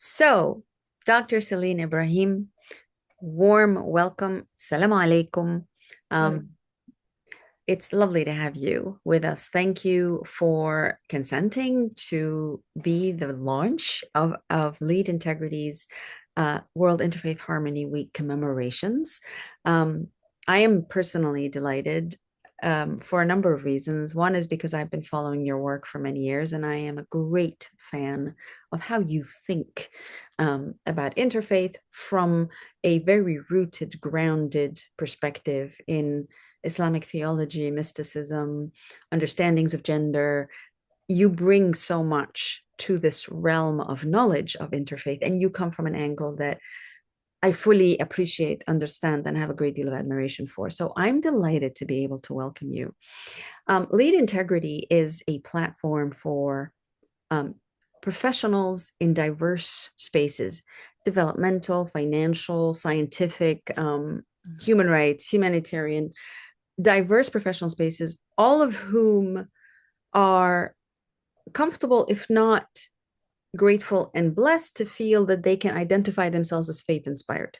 So, Dr. Celene Ibrahim, warm welcome. Assalamu alaikum. Right. Um, it's lovely to have you with us. Thank you for consenting to be the launch of Lead Integrity's World Interfaith Harmony Week commemorations. Um, I am personally delighted for a number of reasons. One is because I've been following your work for many years, and I am a great fan of how you think about interfaith from a very rooted, grounded perspective in Islamic theology, mysticism, understandings of gender. You bring so much to this realm of knowledge of interfaith, and you come from an angle that I fully appreciate, understand, and have a great deal of admiration for. So I'm delighted to be able to welcome you. Lead Integrity is a platform for um, professionals in diverse spaces: developmental, financial, scientific, human rights, humanitarian, diverse professional spaces, all of whom are comfortable, if not grateful and blessed, to feel that they can identify themselves as faith inspired,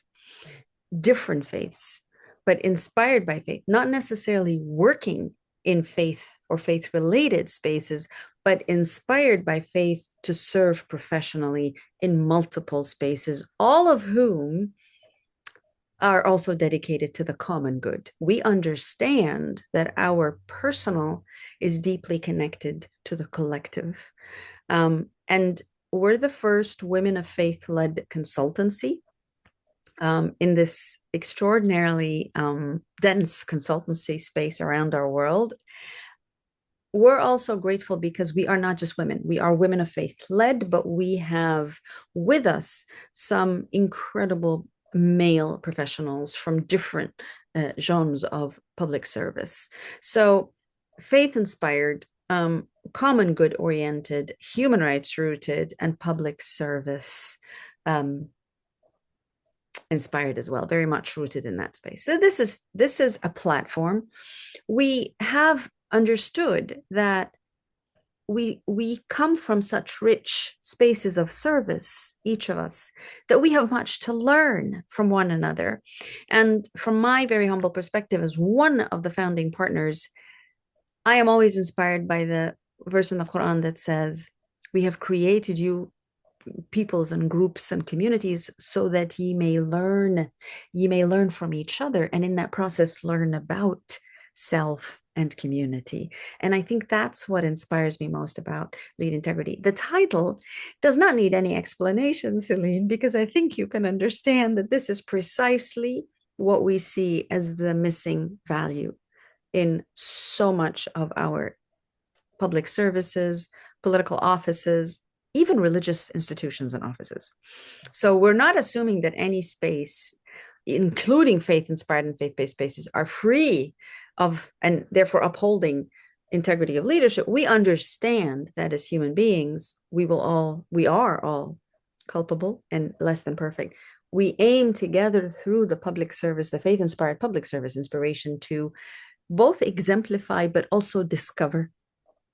different faiths, but inspired by faith, not necessarily working in faith or faith related spaces, but inspired by faith to serve professionally in multiple spaces, all of whom are also dedicated to the common good. We understand that our personal is deeply connected to the collective. And we're the first women of faith led consultancy in this extraordinarily dense consultancy space around our world. We're also grateful because we are not just women. We are women of faith led, but we have with us some incredible male professionals from different genres of public service. So, faith inspired, common good oriented, human rights rooted, and public service inspired as well, very much rooted in that space. So this is a platform. We have understood that we come from such rich spaces of service, each of us, that we have much to learn from one another. And from my very humble perspective as one of the founding partners, I am always inspired by the verse in the Quran that says, we have created you peoples and groups and communities so that ye may learn from each other, and in that process learn about self and community. And I think that's what inspires me most about Lead Integrity. The title does not need any explanation, Celene, because I think you can understand that this is precisely what we see as the missing value in so much of our public services, political offices, even religious institutions and offices. So we're not assuming that any space, including faith inspired and faith based spaces, are free of and therefore upholding integrity of leadership. We understand that as human beings, we are all culpable and less than perfect. We aim together through the public service, the faith inspired public service inspiration, to both exemplify but also discover,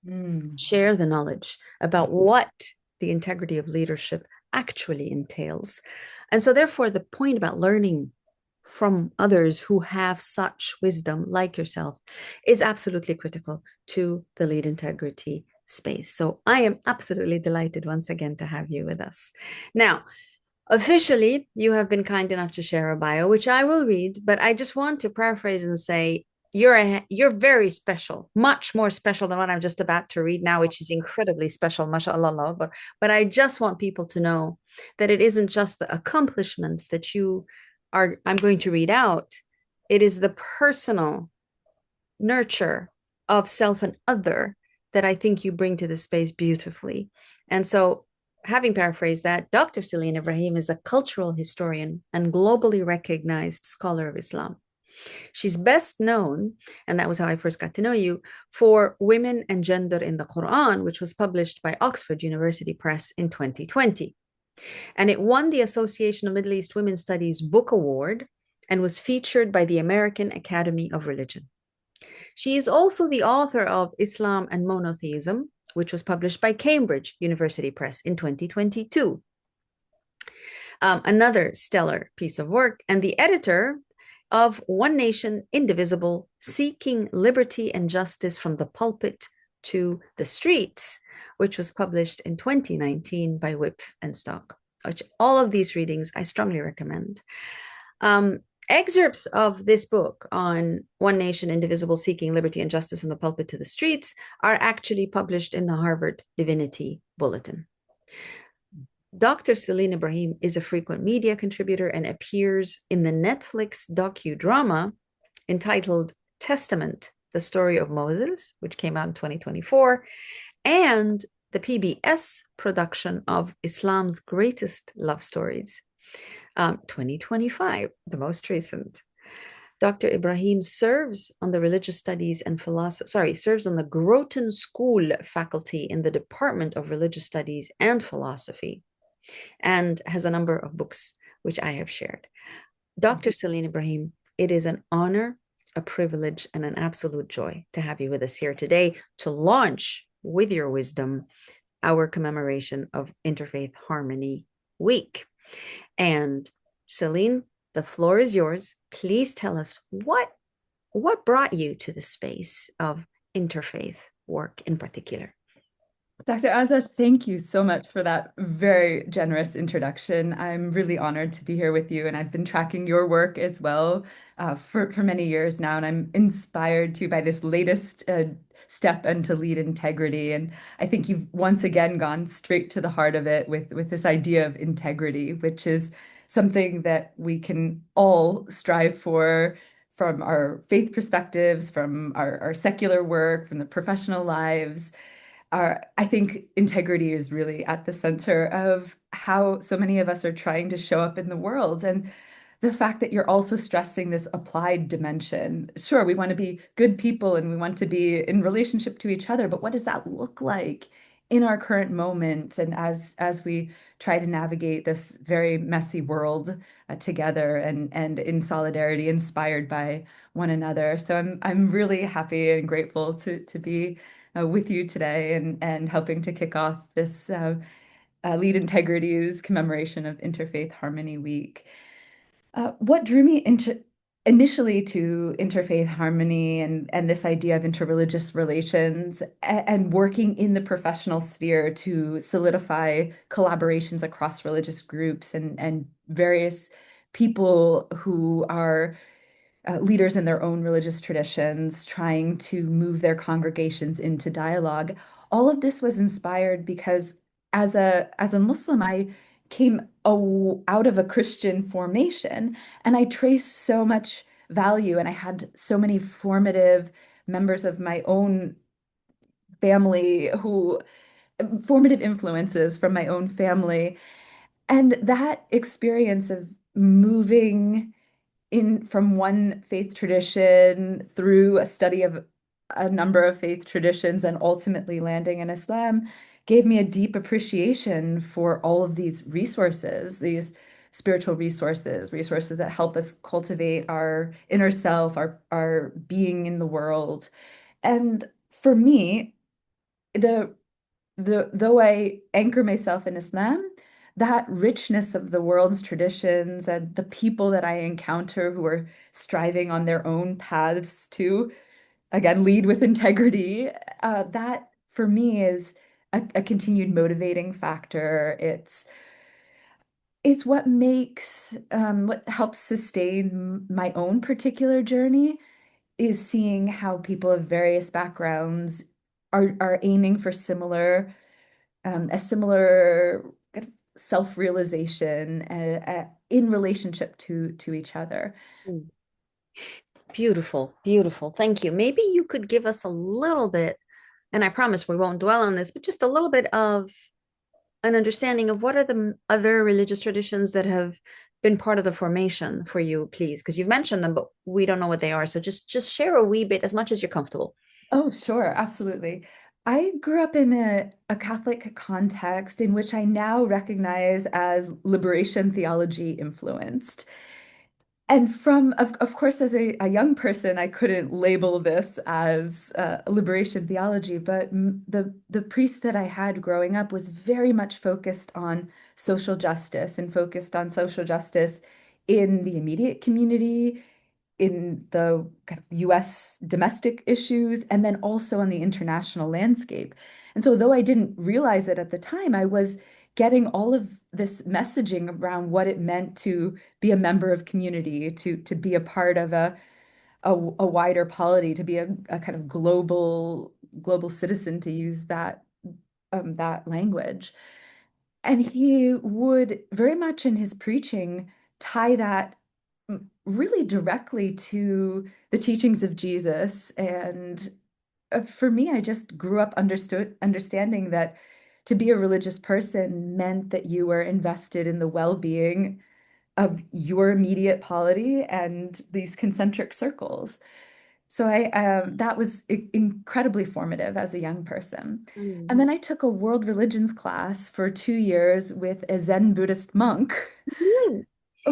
Mm. share the knowledge about what the integrity of leadership actually entails. And so, therefore, the point about learning from others who have such wisdom, like yourself, is absolutely critical to the lead integrity space. So, I am absolutely delighted once again to have you with us. Now, officially, you have been kind enough to share a bio, which I will read, but I just want to paraphrase and say you're very special, much more special than what I'm just about to read now, which is incredibly special, mashallah. But I just want people to know that it isn't just the accomplishments that I'm going to read out. It is the personal nurture of self and other that I think you bring to the space beautifully. And so, having paraphrased that, Dr. Celene Ibrahim is a cultural historian and globally recognized scholar of Islam. She's best known, and that was how I first got to know you, for Women and Gender in the Qur'an, which was published by Oxford University Press in 2020. And it won the Association of Middle East Women's Studies Book Award and was featured by the American Academy of Religion. She is also the author of Islam and Monotheism, which was published by Cambridge University Press in 2022. Another stellar piece of work, and the editor of One Nation, Indivisible, Seeking Liberty and Justice from the Pulpit to the Streets, which was published in 2019 by Wipf Stock. Which all of these readings I strongly recommend. Excerpts of this book on One Nation, Indivisible, Seeking Liberty and Justice from the Pulpit to the Streets are actually published in the Harvard Divinity Bulletin. Dr. Celene Ibrahim is a frequent media contributor and appears in the Netflix docudrama entitled Testament, the Story of Moses, which came out in 2024, and the PBS production of Islam's Greatest Love Stories, 2025, the most recent. Dr. Ibrahim serves on the religious studies and philosophy, serves on the Groton School faculty in the Department of Religious Studies and Philosophy, and has a number of books which I have shared. Dr. Celene Ibrahim, it is an honor, a privilege, and an absolute joy to have you with us here today to launch with your wisdom our commemoration of Interfaith Harmony Week. And Celene, the floor is yours. Please tell us what brought you to the space of interfaith work in particular. Dr. Azza, thank you so much for that very generous introduction. I'm really honored to be here with you, and I've been tracking your work as well for many years now, and I'm inspired too by this latest step into lead integrity. And I think you've once again gone straight to the heart of it with this idea of integrity, which is something that we can all strive for from our faith perspectives, from our secular work, from the professional lives. I think integrity is really at the center of how so many of us are trying to show up in the world. And the fact that you're also stressing this applied dimension. Sure, we want to be good people and we want to be in relationship to each other, but what does that look like in our current moment and as we try to navigate this very messy world together and in solidarity, inspired by one another. So I'm really happy and grateful to be with you today and helping to kick off this Lead Integrity's commemoration of Interfaith Harmony Week. What drew me initially to interfaith harmony and this idea of interreligious relations and working in the professional sphere to solidify collaborations across religious groups and various people who are leaders in their own religious traditions, trying to move their congregations into dialogue. All of this was inspired because as a Muslim, I came out of a Christian formation, and I traced so much value, and I had so many formative members of my own family who formative influences from my own family. And that experience of moving in from one faith tradition through a study of a number of faith traditions and ultimately landing in Islam gave me a deep appreciation for all of these resources, these spiritual resources that help us cultivate our inner self, our being in the world. And for me, the though I anchor myself in Islam, that richness of the world's traditions and the people that I encounter who are striving on their own paths to, again, lead with integrity, that for me is a continued motivating factor. It's what makes what helps sustain my own particular journey is seeing how people of various backgrounds are aiming for a similar kind of self-realization in relationship to each other. Beautiful, beautiful. Thank you. Maybe you could give us a little bit, and I promise we won't dwell on this, but just a little bit of an understanding of what are the other religious traditions that have been part of the formation for you, please, because you've mentioned them, but we don't know what they are. So just share a wee bit as much as you're comfortable. Oh, sure, absolutely. I grew up in a Catholic context in which I now recognize as liberation theology influenced. And of course, as a young person, I couldn't label this as liberation theology, but the priest that I had growing up was very much focused on social justice and focused on social justice in the immediate community, in the kind of US domestic issues, and then also on the international landscape. And so, though I didn't realize it at the time, I was getting all of this messaging around what it meant to be a member of community, to be a part of a wider polity, to be a kind of global citizen, to use that language. And he would very much in his preaching tie that really directly to the teachings of Jesus. And for me, I just grew up understanding that to be a religious person meant that you were invested in the well-being of your immediate polity and these concentric circles. So I that was incredibly formative as a young person. And Mm. then I took a world religions class for 2 years with a Zen Buddhist monk Mm.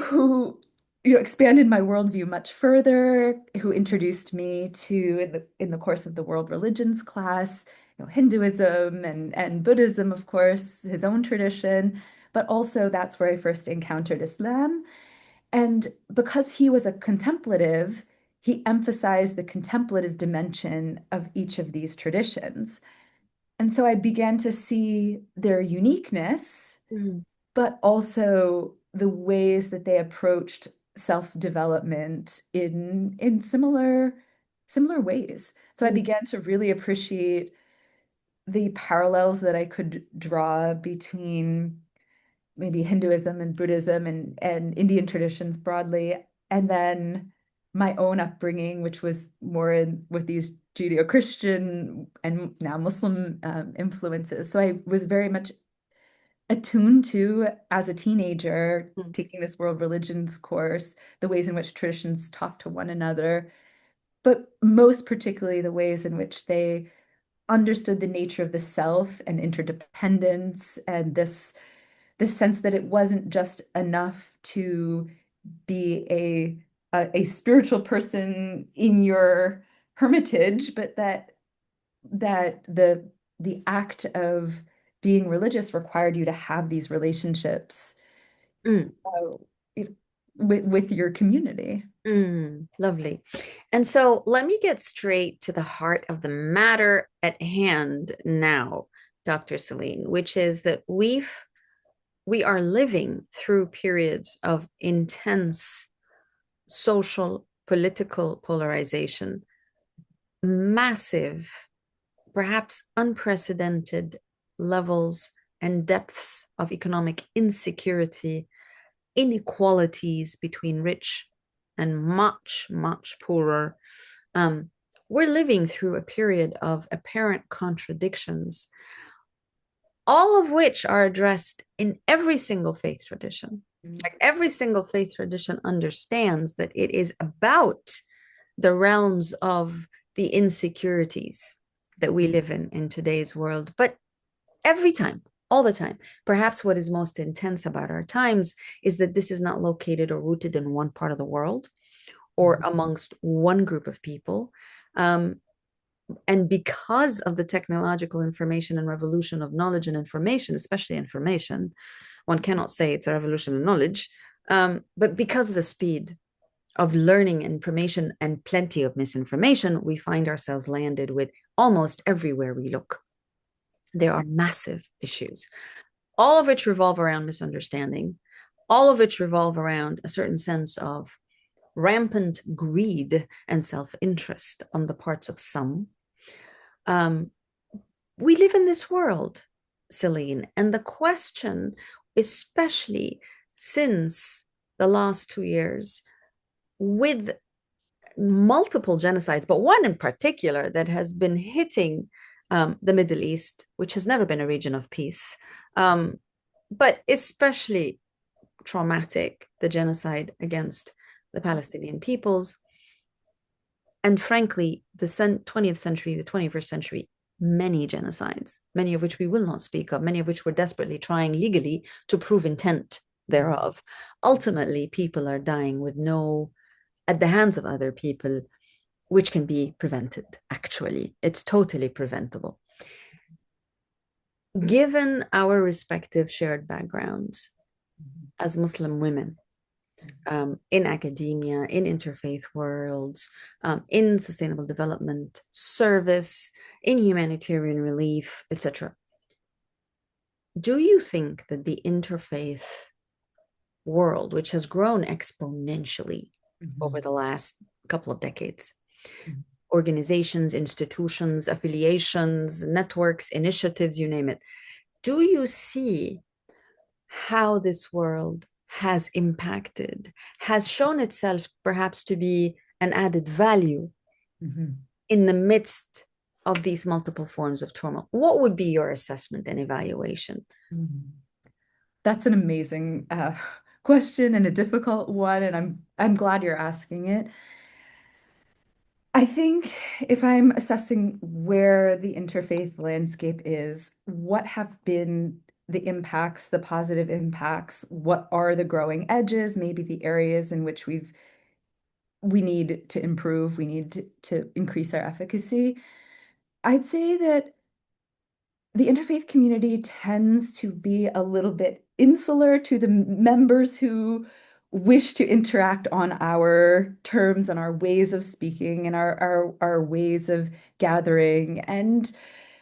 who, expanded my worldview much further, who introduced me to in the course of the world religions class, Hinduism and Buddhism, of course, his own tradition, but also that's where I first encountered Islam. And because he was a contemplative, he emphasized the contemplative dimension of each of these traditions. And so I began to see their uniqueness, Mm. but also the ways that they approached self-development in similar ways. So I Mm. began to really appreciate the parallels that I could draw between maybe Hinduism and Buddhism and Indian traditions broadly, and then my own upbringing, which was more with these Judeo-Christian and now Muslim influences. So I was very much attuned to, as a teenager, Mm. taking this world religions course, the ways in which traditions talk to one another, but most particularly the ways in which they understood the nature of the self and interdependence and this sense that it wasn't just enough to be a spiritual person in your hermitage, but that the act of being religious required you to have these relationships Mm. uh, with your community. Mm. Lovely. And so let me get straight to the heart of the matter at hand now, Dr. Celene, which is that we are living through periods of intense social, political polarization, massive, perhaps unprecedented levels and depths of economic insecurity, inequalities between rich and much, much poorer. Um, we're living through a period of apparent contradictions, all of which are addressed in every single faith tradition. Like every single faith tradition understands that it is about the realms of the insecurities that we live in today's world. But every time, all the time, perhaps what is most intense about our times is that this is not located or rooted in one part of the world or amongst one group of people. And because of the technological information and revolution of knowledge and information, especially information, one cannot say it's a revolution of knowledge, but because of the speed of learning information and plenty of misinformation, we find ourselves landed with almost everywhere we look. There are massive issues, all of which revolve around misunderstanding, all of which revolve around a certain sense of rampant greed and self-interest on the parts of some. Um, we live in this world, Celene, and the question, especially since the last 2 years, with multiple genocides, but one in particular that has been hitting the Middle East, which has never been a region of peace, but especially traumatic, the genocide against the Palestinian peoples. And frankly, the 20th century, the 21st century, many genocides, many of which we will not speak of, many of which we're desperately trying legally to prove intent thereof. Ultimately, people are dying with no, at the hands of other people, which can be prevented, actually. It's totally preventable. Given our respective shared backgrounds as Muslim women, in academia, in interfaith worlds, in sustainable development, service, in humanitarian relief, etc. Do you think that the interfaith world, which has grown exponentially over the last couple of decades, organizations, institutions, affiliations, networks, initiatives, you name it, do you see how this world has impacted, has shown itself perhaps to be an added value in the midst of these multiple forms of trauma? What would be your assessment and evaluation? That's an amazing question and a difficult one, and I'm glad you're asking it. I think if I'm assessing where the interfaith landscape is, what have been the impacts, the positive impacts, what are the growing edges, maybe the areas in which we need to improve, we need to increase our efficacy. I'd say that the interfaith community tends to be a little bit insular to the members who wish to interact on our terms and our ways of speaking and our ways of gathering. And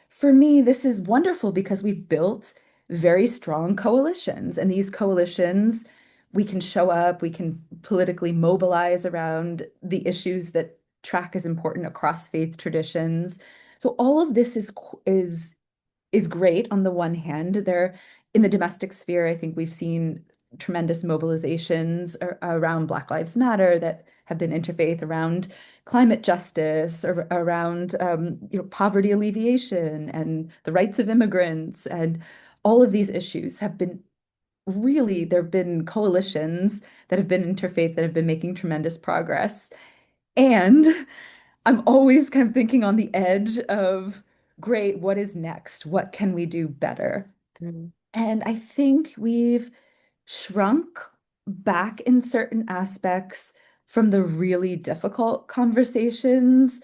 for me, this is wonderful because we've built very strong coalitions. And these coalitions, we can show up, we can politically mobilize around the issues that track as important across faith traditions. So all of this is great on the one hand. There, in the domestic sphere, I think we've seen tremendous mobilizations around Black Lives Matter that have been interfaith, around climate justice, or around poverty alleviation and the rights of immigrants, and all of these issues have been really, there have been coalitions that have been interfaith that have been making tremendous progress. And I'm always kind of thinking on the edge of, great, what is next? What can we do better? Mm-hmm. And I think we've shrunk back in certain aspects from the really difficult conversations.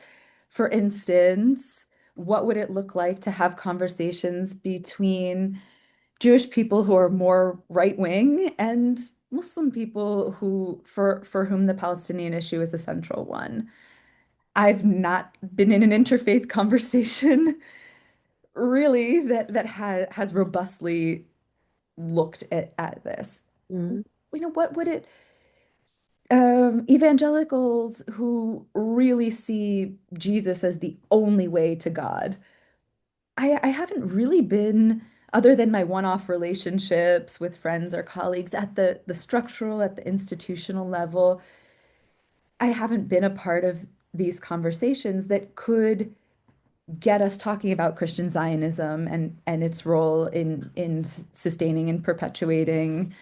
For instance, what would it look like to have conversations between Jewish people who are more right wing and Muslim people who for whom the Palestinian issue is a central one? I've not been in an interfaith conversation really has robustly looked at this. Mm-hmm. What would it evangelicals who really see Jesus as the only way to God. I haven't really been, other than my one-off relationships with friends or colleagues at the structural, at the institutional level, I haven't been a part of these conversations that could get us talking about Christian Zionism and its role in sustaining and perpetuating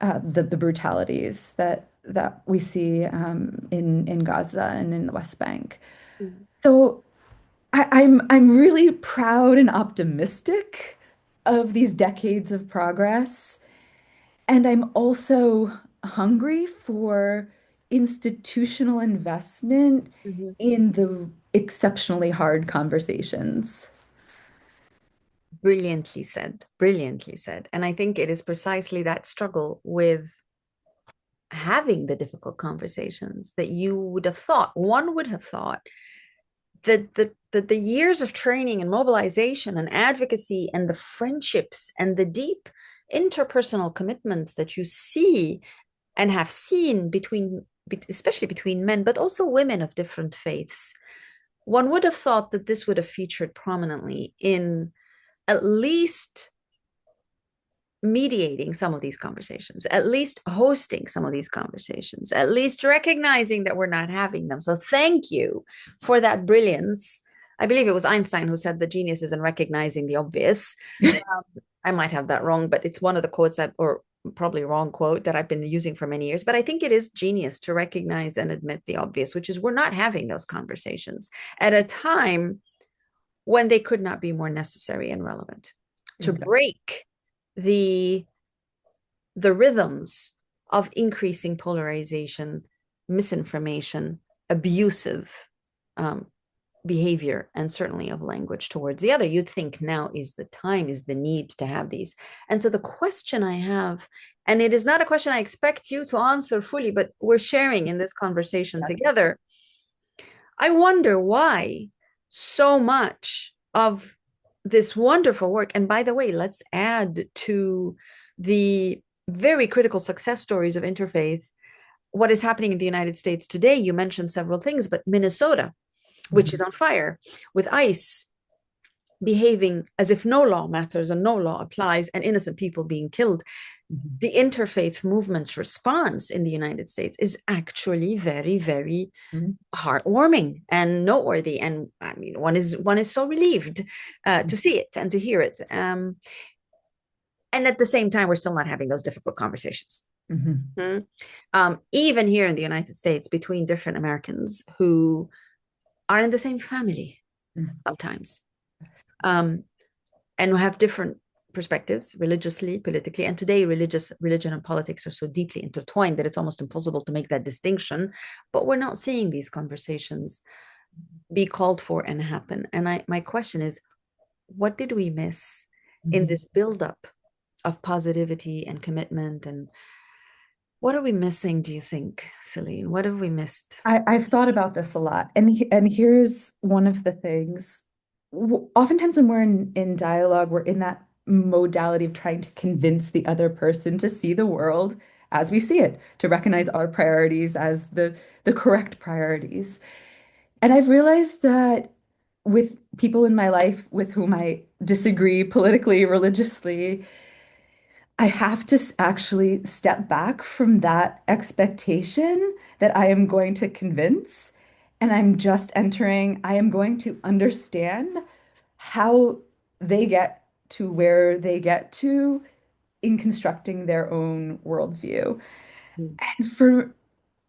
the brutalities that we see in Gaza and in the West Bank. So I'm really proud and optimistic of these decades of progress, and I'm also hungry for institutional investment Mm-hmm. in the exceptionally hard conversations. Brilliantly said, brilliantly said. And I think it is precisely that struggle with having the difficult conversations that you would have thought, one would have thought, that the years of training and mobilization and advocacy and the friendships and the deep interpersonal commitments that you see and have seen between, especially between men, but also women of different faiths, one would have thought that this would have featured prominently in at least mediating some of these conversations, at least hosting some of these conversations, at least recognizing that we're not having them. So thank you for that brilliance. I believe it was Einstein who said the genius is in recognizing the obvious. I might have that wrong, but it's one of the quotes that, or probably wrong quote, that I've been using for many years. But I think it is genius to recognize and admit the obvious, which is we're not having those conversations at a time when they could not be more necessary and relevant to Exactly. break the the rhythms of increasing polarization, misinformation, abusive um, behavior, and certainly of language towards the other. You'd think now is the time, is the need to have these. And so the question I have, and it is not a question I expect you to answer fully, but we're sharing in this conversation together. I wonder why so much of this wonderful work, and by the way, let's add to the very critical success stories of interfaith what is happening in the United States today. You mentioned several things, but Minnesota, which is on fire with ICE behaving as if no law matters and no law applies and innocent people being killed. The interfaith movement's response in the United States is actually very, very heartwarming and noteworthy. And I mean, one is so relieved to see it and to hear it. And at the same time, we're still not having those difficult conversations. Even here in the United States, between different Americans who are in the same family sometimes, and who have different perspectives religiously, politically. And today, religion and politics are so deeply intertwined that it's almost impossible to make that distinction. But we're not seeing these conversations be called for and happen. And my question is, what did we miss in this buildup of positivity and commitment? And what are we missing, do you think, Celene? What have we missed? I've thought about this a lot. And here's one of the things. Oftentimes when we're in dialogue, we're in that modality of trying to convince the other person to see the world as we see it, to recognize our priorities as the correct priorities. And I've realized that with people in my life with whom I disagree politically, religiously, I have to actually step back from that expectation that I am going to convince, and I'm just entering, I am going to understand how they get to where they get to in constructing their own worldview. And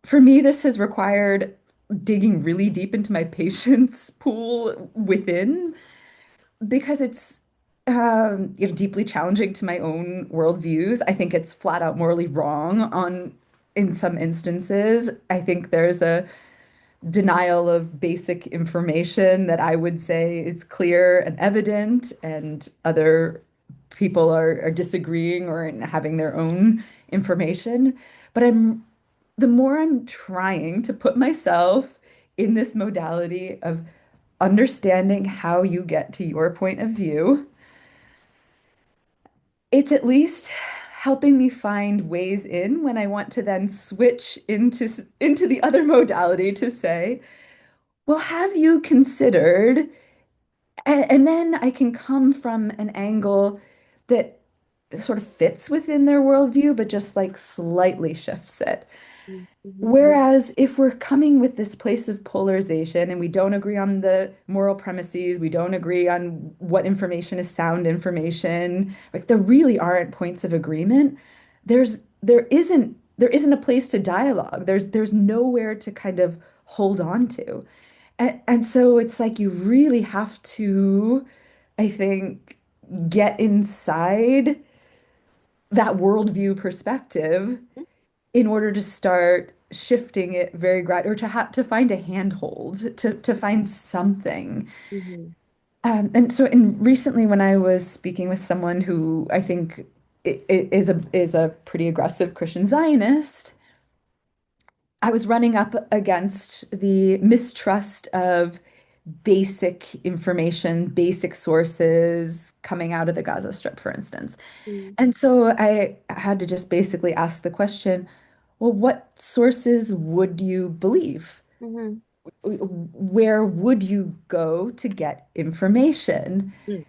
for me, this has required digging really deep into my patience pool within because it's deeply challenging to my own worldviews. I think it's flat out morally wrong on in some instances. I think there's a denial of basic information that I would say is clear and evident, and other people are disagreeing or having their own information. But the more I'm trying to put myself in this modality of understanding how you get to your point of view, it's at least helping me find ways in when I want to then switch into the other modality to say, well, have you considered? And then I can come from an angle that sort of fits within their worldview, but just like slightly shifts it. Mhm. Whereas if we're coming with this place of polarization and we don't agree on the moral premises, we don't agree on what information is sound information, like there really aren't points of agreement. There isn't a place to dialogue. There's nowhere to kind of hold on to. And so it's like you really have to, I think, get inside that worldview perspective in order to start shifting it very gradually, or to have to find a handhold, to find something. Mhm. And so, recently, when I was speaking with someone who I think is a pretty aggressive Christian Zionist, I was running up against the mistrust of basic information, basic sources coming out of the Gaza Strip, for instance. Mhm. And so I had to just basically ask the question, well, what sources would you believe? Mhm. Where would you go to get information? Mhm.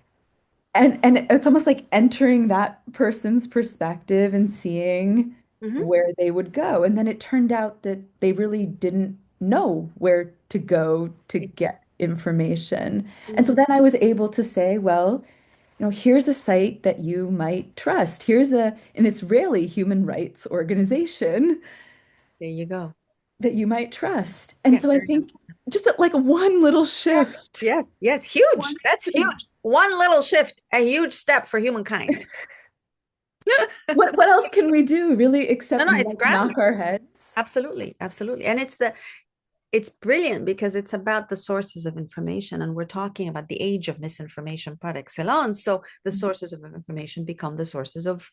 And it's almost like entering that person's perspective and seeing Mhm. where they would go. And then it turned out that they really didn't know where to go to get information. And so Mhm. then I was able to say, well, here's a site that you might trust. Here's an Israeli human rights organization There you go. that you might trust. And Yeah, so I very think helpful. just like one little shift, Yes, yes, one huge. That's big huge. One little shift, a huge step for humankind. what else can we do really No, except no, it's like grand. knock our heads? Absolutely, absolutely. And it's brilliant because it's about the sources of information, and we're talking about the age of misinformation par excellence. So the sources of information become the sources of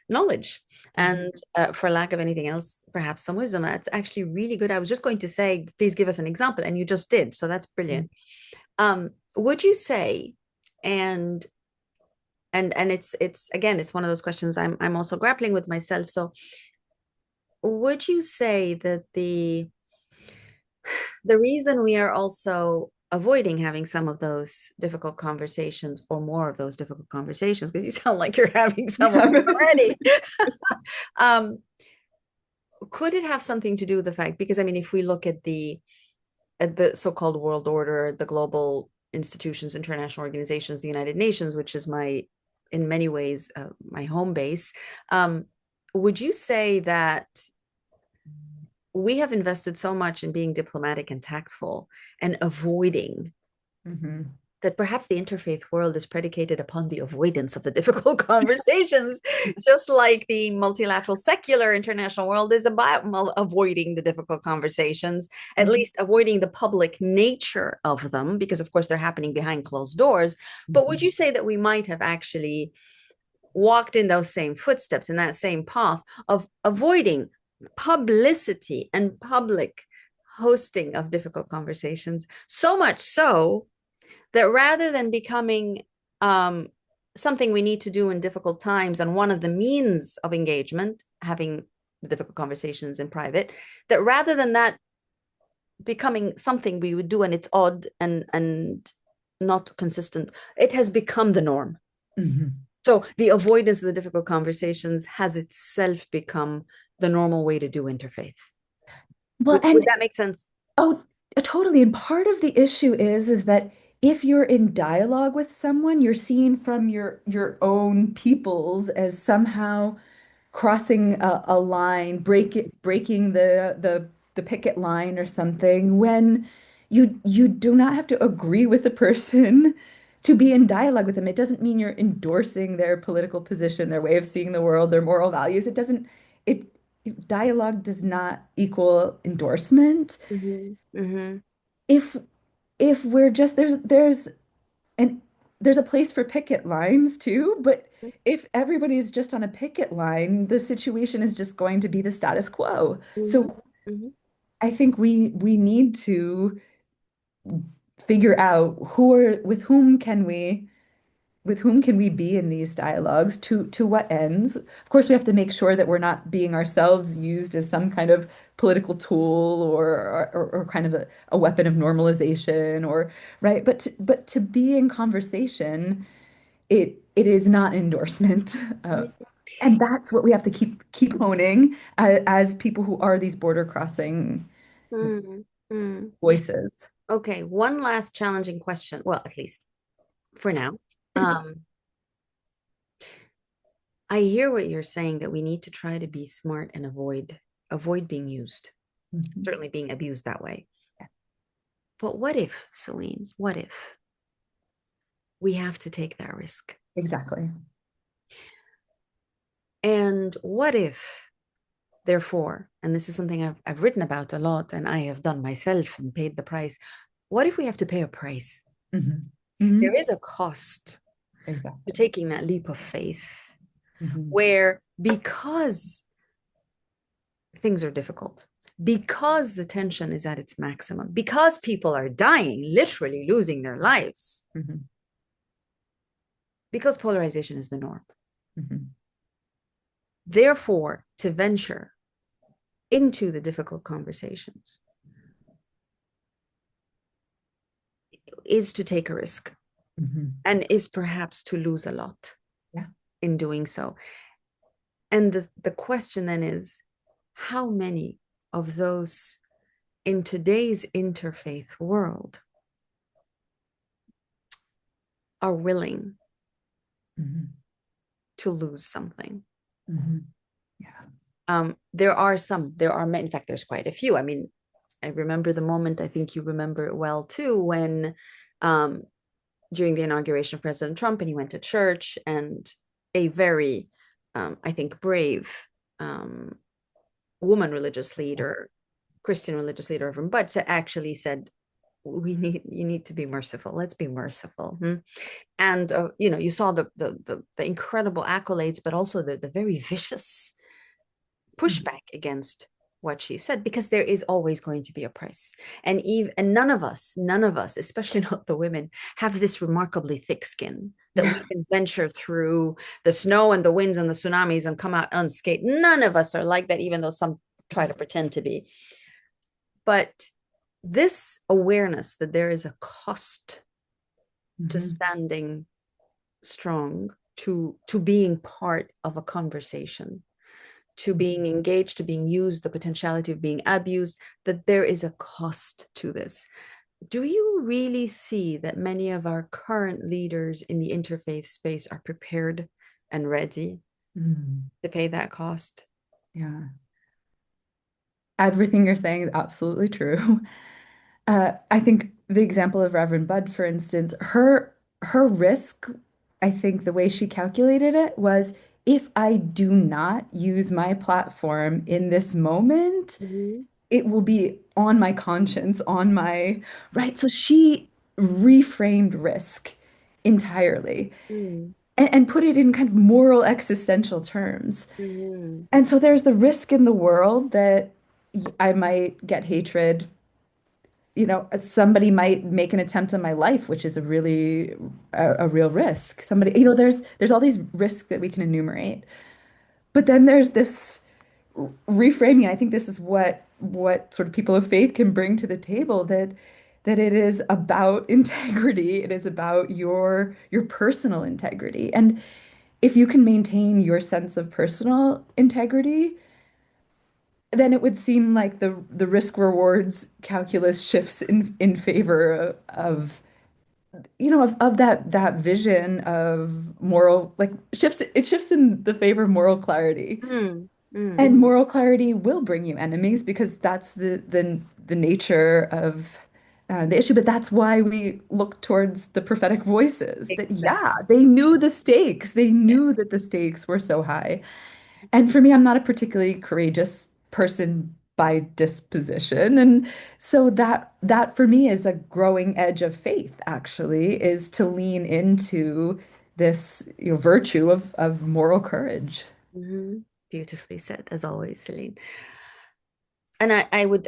knowledge, Mhm. and for lack of anything else, perhaps some wisdom. That's actually really good. I was just going to say, please give us an example, and you just did. So that's brilliant. Would you say, and it's again, it's one of those questions I'm also grappling with myself. So would you say that the reason we are also avoiding having some of those difficult conversations, or more of those difficult conversations, because you sound like you're having some of them Yeah. already, um, could it have something to do with the fact, because I mean, if we look at the so-called world order, the global institutions, international organizations, the United Nations, which is my, in many ways, my home base, um, would you say that we have invested so much in being diplomatic and tactful and avoiding, Mhm. that perhaps the interfaith world is predicated upon the avoidance of the difficult conversations, just like the multilateral secular international world is about avoiding the difficult conversations, at Mhm. least avoiding the public nature of them, because of course they're happening behind closed doors. But would Mhm. you say that we might have actually walked in those same footsteps, in that same path of avoiding publicity and public hosting of difficult conversations, so much so that rather than becoming um, something we need to do in difficult times, and one of the means of engagement, having difficult conversations in private, that rather than that becoming something we would do and it's odd and not consistent, it has become the norm. Mhm. So the avoidance of the difficult conversations has itself become the normal way to do interfaith. Well, Would and that make sense? oh, totally. And part of the issue is that if you're in dialogue with someone, you're seen from your own peoples as somehow crossing a line, breaking the picket line or something, when you do not have to agree with the person to be in dialogue with them. It doesn't mean you're endorsing their political position, their way of seeing the world, their moral values. It doesn't, it dialogue does not equal endorsement. Mm-hmm. Mm-hmm. If if we're just and there's a place for picket lines too, but if everybody's just on a picket line, the situation is just going to be the status quo. Mm-hmm. So Mm-hmm. I think we need to figure out who are with whom can we be in these dialogues, to what ends. Of course, we have to make sure that we're not being ourselves used as some kind of political tool, or kind of a weapon of normalization, or right. But to be in conversation, it is not endorsement. And that's what we have to keep honing as people who are these border crossing Mm-hmm. voices. Okay, one last challenging question. Well, at least for now. Um, I hear what you're saying, that we need to try to be smart and avoid being used, Mhm. certainly being abused that way. But what if, Celene, what if we have to take that risk? Exactly. And what if, therefore, and this is something I've written about a lot and I have done myself and paid the price, what if we have to pay a price? Mhm. There Mhm. is a cost to Exactly. taking that leap of faith, Mhm. where because things are difficult, because the tension is at its maximum, because people are dying, literally losing their lives, Mhm. because polarization is the norm. Mhm. Therefore, to venture into the difficult conversations is to take a risk, Mhm. and is perhaps to lose a lot Yeah, in doing so. And the question then is, how many of those in today's interfaith world are willing Mhm. to lose something? Mhm. Yeah. There are many, in fact, there's quite a few. I mean, I remember the moment, I think you remember it well too, when um, during the inauguration of President Trump, and he went to church, and a very I think, brave um, woman religious leader, Christian religious leader, Reverend Butts, actually said, you need to be merciful. Let's be merciful. Hmm? And you saw the incredible accolades, but also the very vicious pushback against what she said, because there is always going to be a price. And none of us, especially not the women, have this remarkably thick skin that we Yeah. can venture through the snow and the winds and the tsunamis and come out unscathed. None of us are like that, even though some try to pretend to be. But this awareness that there is a cost to Mhm. standing strong, to being part of a conversation, to being engaged, to being used, the potentiality of being abused, that there is a cost to this. Do you really see that many of our current leaders in the interfaith space are prepared and ready Mm. to pay that cost? Yeah. Everything you're saying is absolutely true. I think the example of Reverend Budd, for instance, her risk, I think the way she calculated it was if I do not use my platform in this moment, Mhm. it will be on my conscience, on my right. So she reframed risk entirely Mm. and put it in kind of moral existential terms. Mhm. And so there's the risk in the world that I might get hatred. Somebody might make an attempt on my life, which is a real risk. Somebody, there's all these risks that we can enumerate. But then there's this reframing. I think this is what sort of people of faith can bring to the table, that it is about integrity. It is about your personal integrity. And if you can maintain your sense of personal integrity, then it would seem like the risk rewards calculus shifts in favor of that vision of moral, like shifts in the favor of moral clarity. Mm. Mm. And moral clarity will bring you enemies because that's the nature of the issue. But that's why we look towards the prophetic voices that, yeah, Exactly. they knew the stakes. They Yeah. knew that the stakes were so high. And for me, I'm not a particularly courageous person by disposition. And so that for me is a growing edge of faith, actually, is to lean into this, virtue of moral courage. Mhm. Beautifully said, as always, Celine. And I would,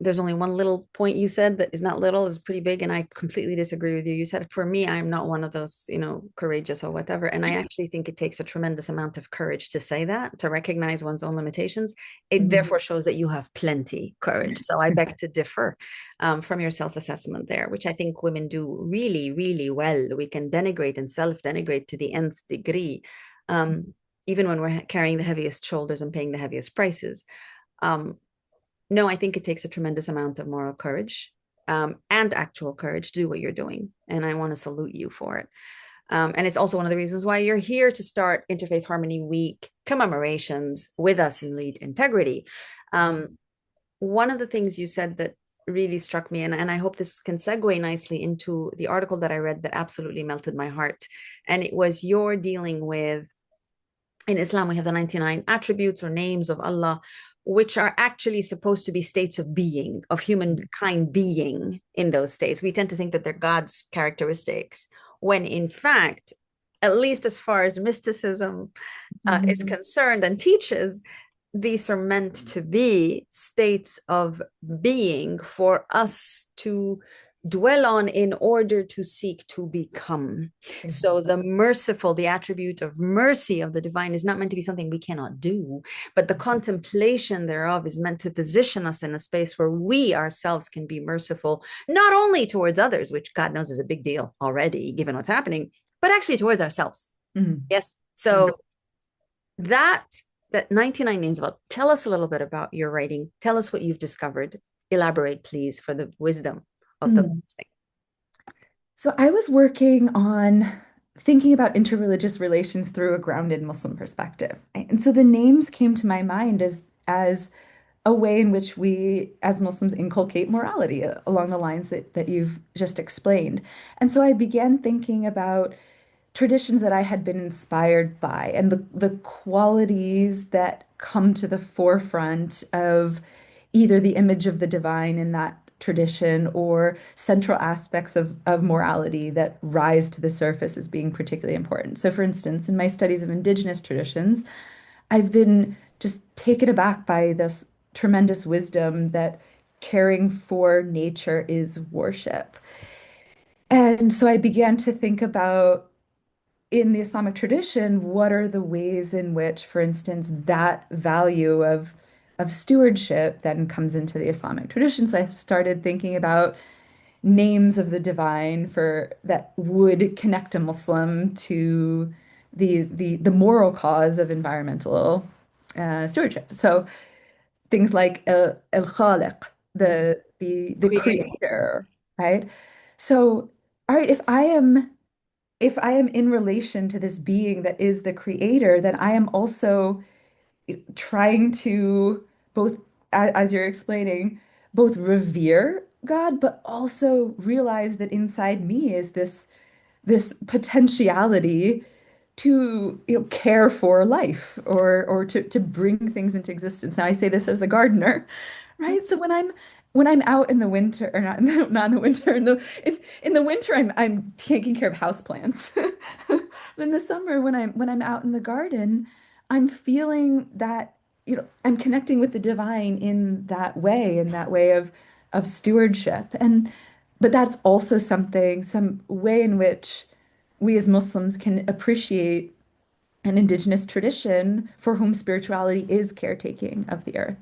there's only one little point you said that is not little, is pretty big, and I completely disagree with you. You said, for me, I'm not one of those, courageous or whatever. And I actually think it takes a tremendous amount of courage to say that, to recognize one's own limitations. It Mm. therefore shows that you have plenty courage. So I beg to differ from your self-assessment there, which I think women do really, really well. We can denigrate and self-denigrate to the nth degree, um, even when we're carrying the heaviest shoulders and paying the heaviest prices. Um, no, I think it takes a tremendous amount of moral courage, and actual courage to do what you're doing. And I want to salute you for it. And it's also one of the reasons why you're here to start Interfaith Harmony Week commemorations with us in Lead Integrity. One of the things you said that really struck me, and I hope this can segue nicely into the article that I read that absolutely melted my heart. And it was your dealing with, in Islam, we have the 99 attributes or names of Allah, which are actually supposed to be states of being, of humankind being in those states. We tend to think that they're God's characteristics, when in fact, at least as far as mysticism is Mhm. concerned and teaches, these are meant to be states of being for us to dwell on in order to seek to become. So the merciful, the attribute of mercy of the divine, is not meant to be something we cannot do, but the contemplation thereof is meant to position us in a space where we ourselves can be merciful, not only towards others, which God knows is a big deal already, given what's happening, but actually towards ourselves. Mhm. Yes. Yeah. So that that 99 names about, tell us a little bit about your writing. Tell us what you've discovered. Elaborate, please, for the wisdom of those Mm. listening. So I was working on thinking about interreligious relations through a grounded Muslim perspective. And so the names came to my mind as a way in which we as Muslims inculcate morality along the lines that you've just explained. And so I began thinking about traditions that I had been inspired by and the qualities that come to the forefront of either the image of the divine in that tradition or central aspects of morality that rise to the surface as being particularly important. So, for instance, in my studies of indigenous traditions, I've been just taken aback by this tremendous wisdom that caring for nature is worship. And so I began to think about in the Islamic tradition, what are the ways in which, for instance, that value of stewardship then comes into the Islamic tradition? So I started thinking about names of the divine for that would connect a Muslim to the moral cause of environmental stewardship. So things like El Khaliq, the Creator. creator, right? So, all right, if I am in relation to this being that is the creator, then I am also trying to both, as you're explaining, both revere God, but also realize that inside me is this potentiality to care for life or to bring things into existence. Now I say this as a gardener, right? So when I'm out in the winter, or not in not in the winter, in the winter I'm taking care of houseplants. In the summer when I'm out in the garden, I'm feeling that I'm connecting with the divine in that way of stewardship. And but that's also some way in which we as Muslims can appreciate an indigenous tradition for whom spirituality is caretaking of the earth.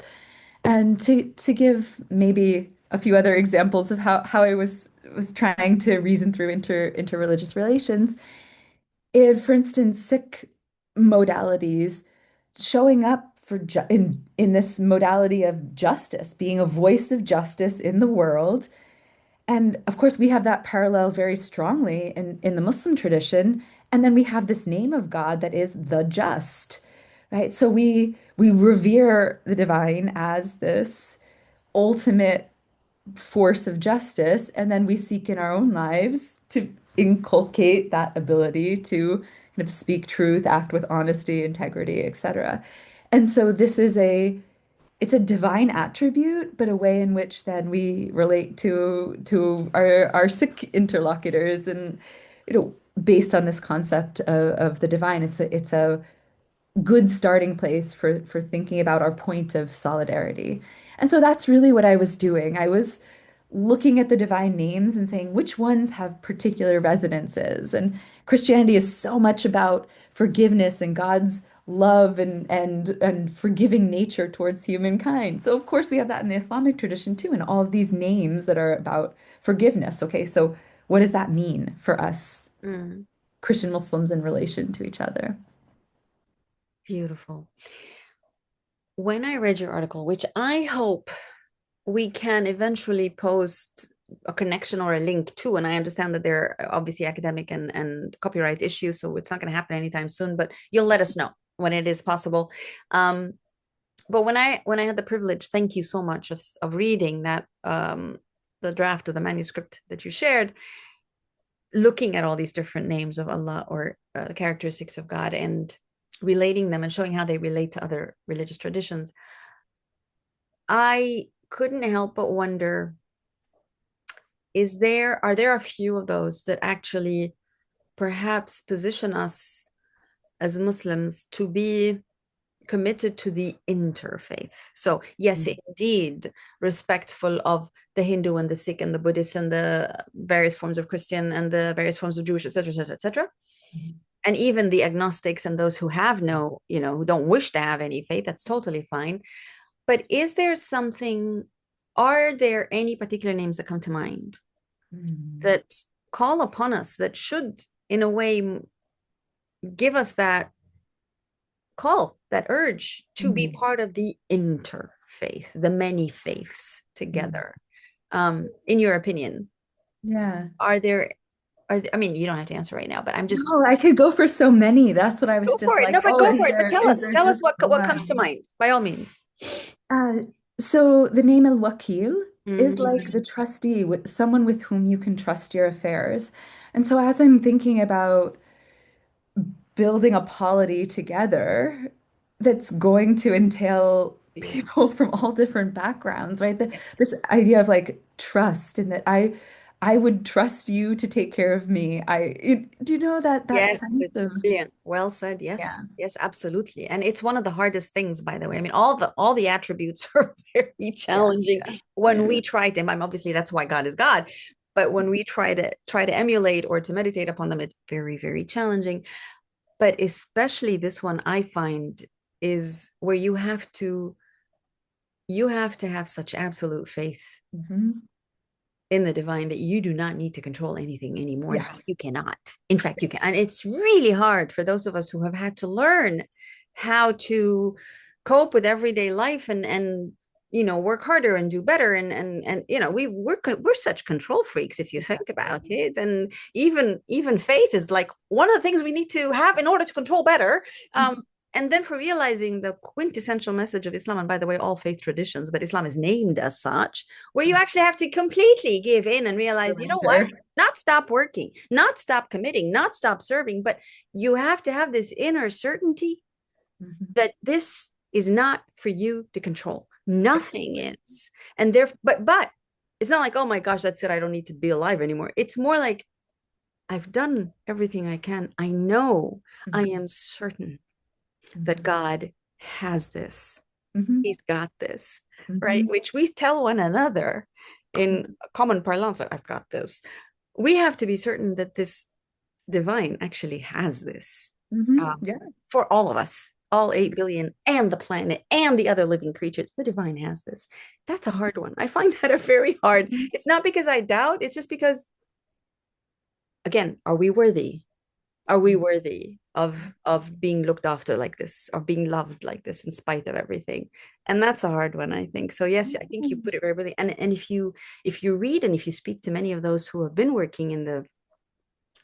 And to give maybe a few other examples of how I was trying to reason through interreligious relations, if, for instance, Sikh modalities showing up for in this modality of justice, being a voice of justice in the world, and of course, we have that parallel very strongly in the Muslim tradition. And then we have this name of God that is the just, right? So we revere the divine as this ultimate force of justice, and then we seek in our own lives to inculcate that ability to kind of speak truth, act with honesty, integrity, etc. And so this is it's a divine attribute, but a way in which then we relate to our Sikh interlocutors, and based on this concept of the divine, it's a good starting place for thinking about our point of solidarity. And so that's really what I was doing. I was looking at the divine names and saying which ones have particular resonances. And Christianity is so much about forgiveness and God's love and forgiving nature towards humankind. So of course we have that in the Islamic tradition too, and all of these names that are about forgiveness. Okay, so what does that mean for us Mm, Christian Muslims in relation to each other? beautiful. When I read your article, which I hope we can eventually post a connection or a link to, and I understand that there are obviously academic and copyright issues, so it's not going to happen anytime soon, but you'll let us know when it is possible. Um, but when I had the privilege, thank you so much of reading that the draft of the manuscript that you shared, looking at all these different names of Allah or the characteristics of God and relating them and showing how they relate to other religious traditions, I couldn't help but wonder, are there a few of those that actually perhaps position us as Muslims to be committed to the interfaith? So yes, indeed, respectful of the Hindu and the Sikh and the Buddhist and the various forms of Christian and the various forms of Jewish, etc., etc., etc., and even the agnostics and those who have no, who don't wish to have any faith. That's totally fine. But are there any particular names that come to mind Mm. that call upon us, that should, in a way, give us that call, that urge to be Mm. part of the interfaith, the many faiths Mm. together? In your opinion, Yeah. are there, I mean, you don't have to answer right now, but I'm just No, I could go for so many. That's what I was go just for it. No, like, but oh, go for it. But is there tell us just what comes to one? mind, by all means. Uh, so the name Al-Wakil is like Mm, the trustee, with someone with whom you can trust your affairs. And so as I'm thinking about, building a polity together that's going to entail Yeah. people from all different backgrounds, right? Yeah. This idea of like trust and that I would trust you to take care of me. Do you know that Yes, sense it's of brilliant. Well said. Yes. yeah, Yes, absolutely. And it's one of the hardest things, by the way. I mean, all the attributes are very yeah, challenging yeah, when we try to, I'm obviously that's why God is God. But when we try to emulate or to meditate upon them, it's very, very challenging. But especially this one I find is where you have to have such absolute faith hmm in the divine that you do not need to control anything anymore. In yeah, fact, you cannot. In fact, you can. And it's really hard for those of us who have had to learn how to cope with everyday life and work harder and do better and we're such control freaks if you think about it. And even faith is like one of the things we need to have in order to control better. um Mhm. and then for realizing the quintessential message of Islam, and by the way, all faith traditions, but Islam is named as such, where you actually have to completely give in and realize, you know what? Surrender. Not stop working, not stop committing, not stop serving, but you have to have this inner certainty Mhm. that this is not for you to control. Nothing is. And there, but it's not like, oh my gosh, that's it. I don't need to be alive anymore. It's more like I've done everything I can. I know, I Mhm. am certain that Mhm. God has this. Mhm. He's got this, right? Mhm. Which we tell one another in common parlance, I've got this. We have to be certain that this divine actually has this, Mhm. um, Yeah. for all of us, all 8 billion and the planet and the other living creatures. The divine has this. That's a hard one. I find that a very hard. Mhm. It's not because I doubt, it's just because, again, are we worthy? Are we worthy of being looked after like this, or being loved like this in spite of everything? And that's a hard one, I think. So yes, I think you Mhm. put it very really. And if you read and if you speak to many of those who have been working in the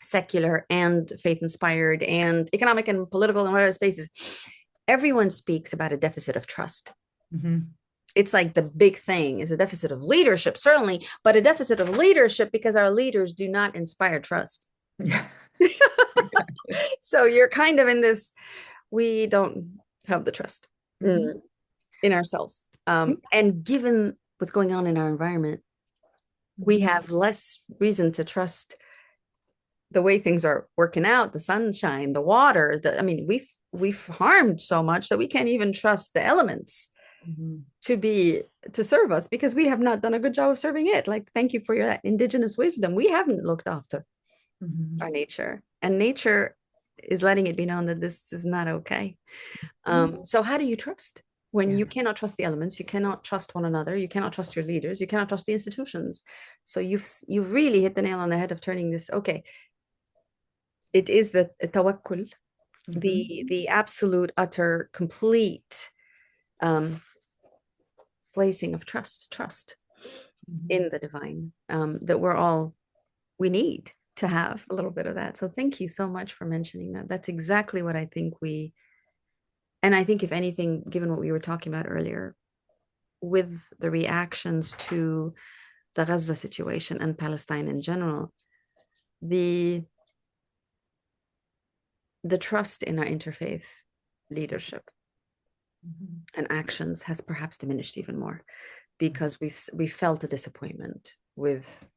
secular and faith inspired and economic and political and whatever spaces, everyone speaks about a deficit of trust. Mhm. It's like the big thing is a deficit of leadership, certainly, but a deficit of leadership because our leaders do not inspire trust. Yeah. Exactly. So you're kind of in this, we don't have the trust, Mhm. in ourselves. And given what's going on in our environment, we Mhm. have less reason to trust the way things are working out, the sunshine, the water. I mean, we've harmed so much that we can't even trust the elements Mhm. to be to serve us because we have not done a good job of serving it. Like, thank you for your indigenous wisdom. We haven't looked after Mhm. our nature, and nature is letting it be known that this is not okay. Mhm. So how do you trust when Yeah. you cannot trust the elements? You cannot trust one another. You cannot trust your leaders. You cannot trust the institutions. So you've really hit the nail on the head of turning this. Okay, it is the tawakkul, Mhm. the absolute, utter, complete um, placing of trust Mhm. in the divine, that we need to have a little bit of that. So thank you so much for mentioning that. That's exactly what I think and I think if anything, given what we were talking about earlier, with the reactions to the Gaza situation and Palestine in general, the the trust in our interfaith leadership Mhm. and actions has perhaps diminished even more because we've felt a disappointment with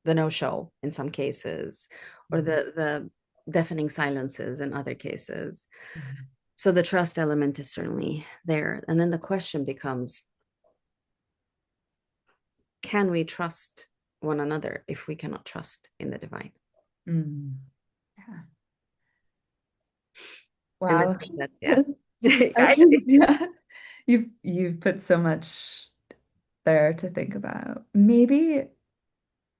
the no-show in some cases, or Mhm. the deafening silences in other cases. Mhm. So the trust element is certainly there. And then the question becomes, can we trust one another if we cannot trust in the divine? Mhm. Yeah. And I Wow. think that, yeah. I just, yeah. You've put so much there to think about. Maybe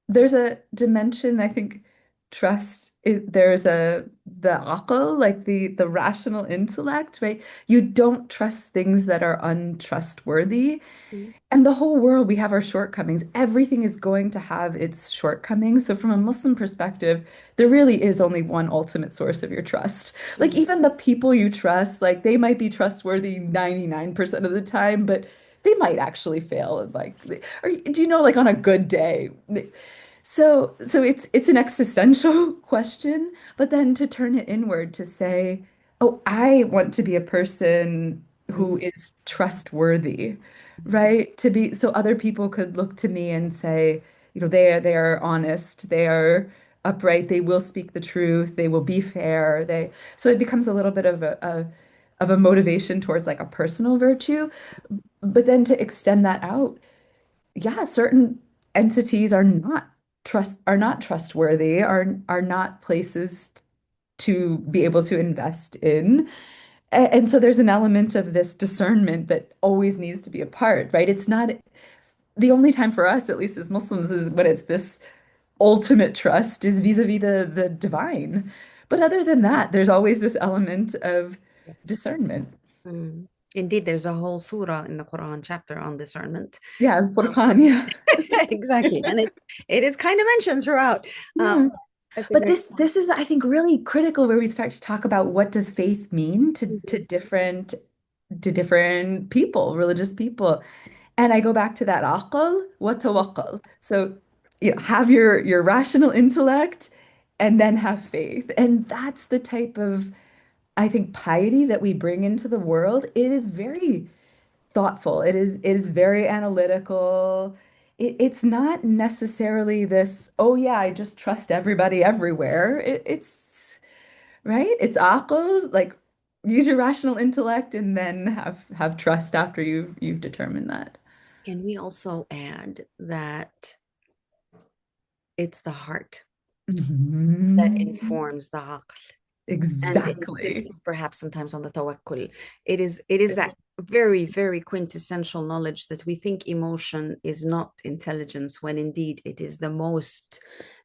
there's a dimension, I think, trust. There's the aql, like the rational intellect, right? You don't trust things that are untrustworthy. And the whole world, we have our shortcomings. Everything is going to have its shortcomings. So, from a Muslim perspective, there really is only one ultimate source of your trust. Like, Mhm. even the people you trust, like, they might be trustworthy 99% of the time, but they might actually fail. Or do you know, like, on a good day? So it's an existential question, but then to turn it inward to say, oh, I want to be a person who Mhm. is trustworthy, right? To be so other people could look to me and say, they are honest, they are upright, they will speak the truth, they will be fair. So it becomes a little bit of a motivation towards like a personal virtue, but then to extend that out, yeah, certain entities are not trustworthy, are not places to be able to invest in. And so there's an element of this discernment that always needs to be a part, right? It's not the only time for us, at least as Muslims, is when it's this ultimate trust is vis-a-vis the divine. But other than that, there's always this element of Yes. discernment. Mm. Indeed, there's a whole surah in the Quran chapter on discernment. Yeah, Um, Furqan, yeah. exactly. And it is kind of mentioned throughout. Um, Yeah. that's a But great this is, I think, really critical where we start to talk about what does faith mean to point. different people, religious people. And I go back to that aql wa tawakkul. So, have your rational intellect and then have faith. And that's the type of, I think, piety that we bring into the world. It is very thoughtful. It is very analytical. It's not necessarily this, oh yeah, I just trust everybody everywhere. It's right. It's aql, like use your rational intellect and then have trust after you've determined that. Can we also add that it's the heart that Mhm. informs the aql? And Exactly. insist perhaps sometimes on the tawakkul. It is that very, very quintessential knowledge that we think emotion is not intelligence, when indeed it is the most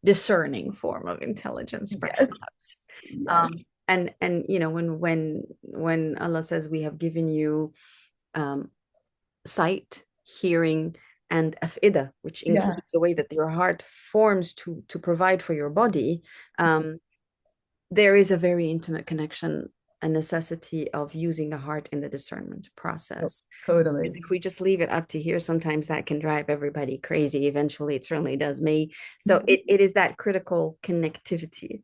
discerning form of intelligence, Yes. perhaps. Yes. And when Allah says we have given you um, sight, hearing, and afida, which Yeah. includes the way that your heart forms to provide for your body, there is a very intimate connection, a necessity of using the heart in the discernment process. Because Totally. if we just leave it up to here, sometimes that can drive everybody crazy. Eventually, it certainly does me. So it is that critical connectivity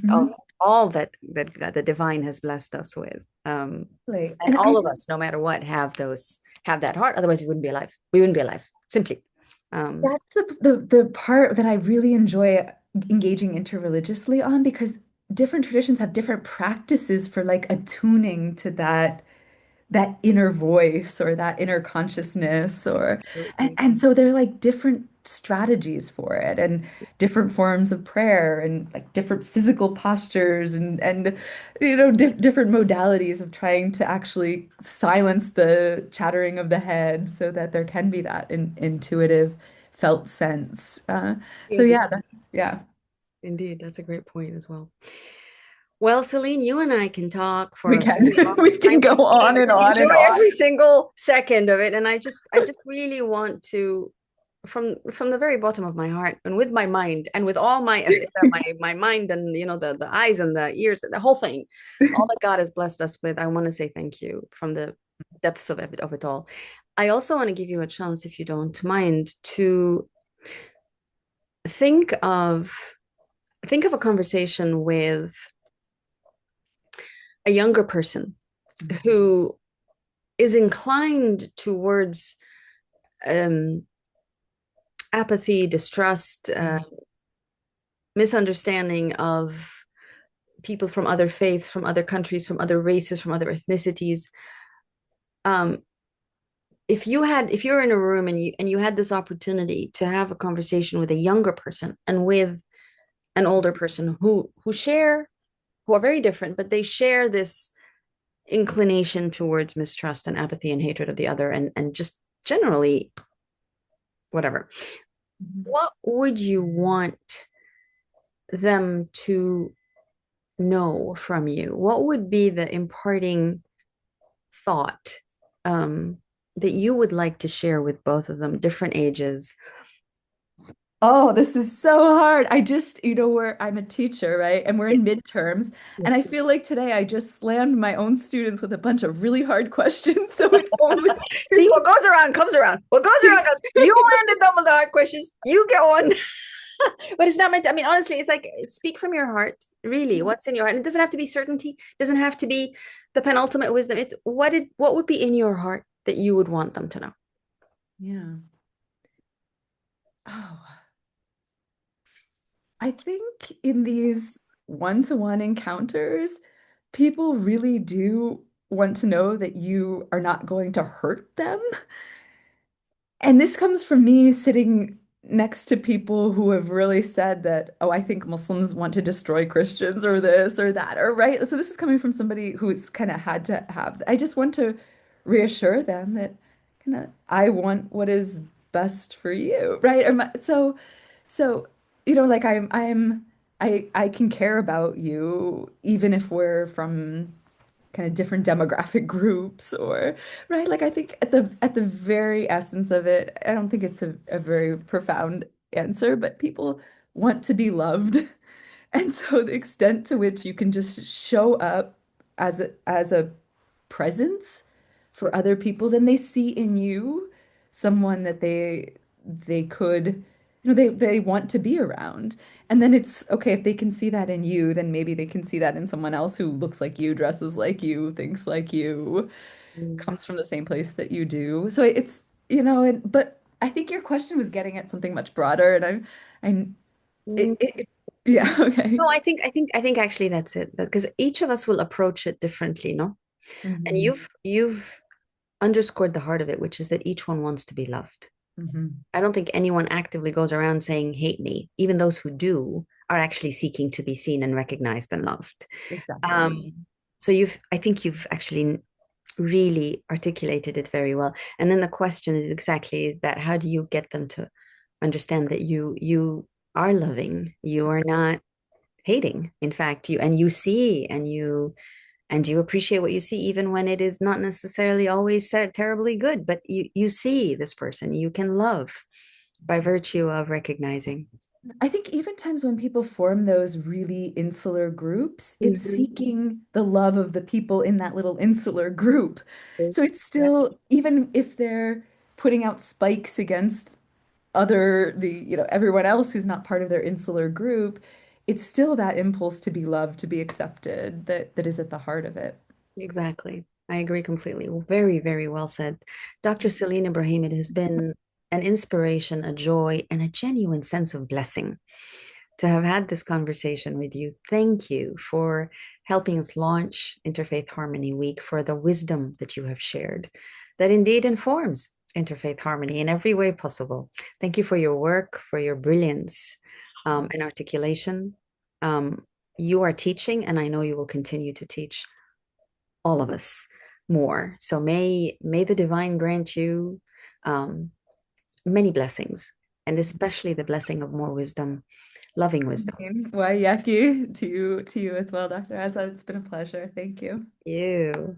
of Mhm. all that the divine has blessed us with. Like, And and I all of think us, no matter what, have that heart. Otherwise, we wouldn't be alive. We wouldn't be alive, simply. Um, that's the part that I really enjoy engaging interreligiously on because different traditions have different practices for like attuning to that inner voice or that inner consciousness or and, absolutely. and so there are like different strategies for it and different forms of prayer and like different physical postures and different modalities of trying to actually silence the chattering of the head so that there can be that intuitive felt sense. So Indeed, yeah, yeah, indeed, that's a great point as well. Well, Celene, you and I can talk we for a can very long we time. can go We on and on enjoy and on. every single second of it, and I just really want to, from the very bottom of my heart, and with my mind, and with all my mind, and the eyes and the ears, the whole thing, all that God has blessed us with. I want to say thank you from the depths of it all. I also want to give you a chance, if you don't mind, to think of think of a conversation with a younger person who is inclined towards um, apathy, distrust, misunderstanding of people from other faiths, from other countries, from other races, from other ethnicities. Um, if you're in a room and you had this opportunity to have a conversation with a younger person and with an older person who are very different, but they share this inclination towards mistrust and apathy and hatred of the other, and just generally whatever. Mhm. What would you want them to know from you? What would be the imparting thought um, that you would like to share with both of them, different ages? Oh, this is so hard. I'm a teacher, right? And we're in midterms. Yeah. And I feel like today I just slammed my own students with a bunch of really hard questions. So it's only See, what goes around comes around. What goes around goes. You landed them with the hard questions. You get one. But it's not meant to, I mean, honestly, it's like speak from your heart, really. What's in your heart? And it doesn't have to be certainty, doesn't have to be the penultimate wisdom. It's what would be in your heart that you would want them to know. Yeah. Oh, I think in these one-to-one encounters, people really do want to know that you are not going to hurt them. And this comes from me sitting next to people who have really said that, oh, I think Muslims want to destroy Christians or this or that, or right. So this is coming from somebody who's kind of had to have, I just want to reassure them that kind of I want what is best for you, right? So, like I can care about you even if we're from kind of different demographic groups or right, like I think at the very essence of it, I don't think it's a very profound answer, but people want to be loved. And so the extent to which you can just show up as a presence for other people, then they see in you someone that they could, they want to be around. And then it's okay if they can see that in you, then maybe they can see that in someone else who looks like you, dresses like you, thinks like you, Mm. comes from the same place that you do. So it's, but I think your question was getting at something much broader, and I'm, Mm. yeah, okay. No, I think actually that's it. That's because each of us will approach it differently, no? And Hmm. you've underscored the heart of it, which is that each one wants to be loved. Hmm. I don't think anyone actively goes around saying, hate me. Even those who do are actually seeking to be seen and recognized and loved. Exactly. Um, so I think you've actually really articulated it very well. And then the question is exactly that: how do you get them to understand that you are loving, you are not hating? In fact, you see and you appreciate what you see, even when it is not necessarily always terribly good, but you see this person you can love by virtue of recognizing. I think even times when people form those really insular groups, it's Mhm. seeking the love of the people in that little insular group. So it's Yes, still, even if they're putting out spikes against everyone else who's not part of their insular group, it's still that impulse to be loved, to be accepted, that is at the heart of it. exactly. I agree completely. Very, very well said. Dr. Celene Ibrahim, it has been an inspiration, a joy, and a genuine sense of blessing to have had this conversation with you. Thank you for helping us launch Interfaith Harmony Week, for the wisdom that you have shared that indeed informs Interfaith Harmony in every way possible. Thank you for your work, for your brilliance and articulation. Um, you are teaching, and I know you will continue to teach all of us more. So may the divine grant you um, many blessings, and especially the blessing of more wisdom, loving wisdom. Why, Yaki, to you as well, Dr. Azza. It's been a pleasure. Thank you. You.